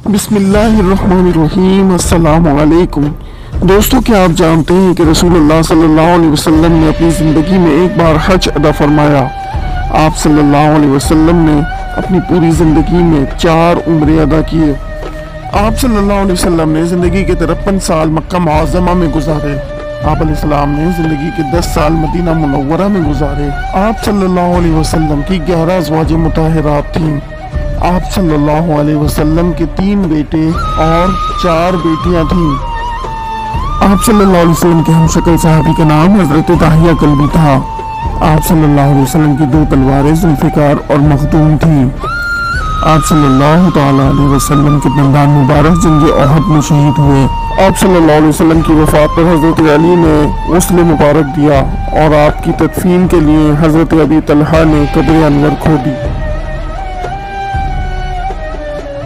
बिस्मिल्लाहिर्रहमानिर्रहीम। अस्सलाम वालेकुम दोस्तों, क्या आप जानते हैं कि रसूलुल्लाह सल्लल्लाहु अलैहि वसल्लम ने अपनी ज़िंदगी में एक बार हज अदा फरमाया। आप सल्लल्लाहु अलैहि वसल्लम ने अपनी पूरी ज़िंदगी में 4 उम्रे अदा किए। आप सल्लल्लाहु अलैहि वसल्लम ने ज़िंदगी के 53 साल मक्का मुअज़्ज़मा में गुजारे। आप अलैहिस्सलाम ने ज़िंदगी के 10 साल मदीना मुनव्वरा में गुजारे। आप सल्लल्लाहु अलैहि वसल्लम की 11 अज़वाज मुताहरात थीं। आप सल्लल्लाहु अलैहि वसल्लम के 3 बेटे और 4 बेटियां थीं। आप सल्लल्लाहु अलैहि वसल्लम के हमशक्ल सहाबी का नाम हज़रत दाहिया कल्बी था। आप सल्लल्लाहु अलैहि वसल्लम की 2 तलवारें ज़ुल्फ़िकार और मखदूम थीं। आप सल्लल्लाहु ताला अलैहि वसल्लम के दंदान मुबारक जंग ओहद में शहीद हुए। आप सल्लल्लाहु अलैहि वसल्लम की वफ़ात पर हज़रत अली ने गुस्ल मुबारक दिया और आपकी तदफीन के लिए हज़रत अबी तलहा ने कब्र अनवर खोदी।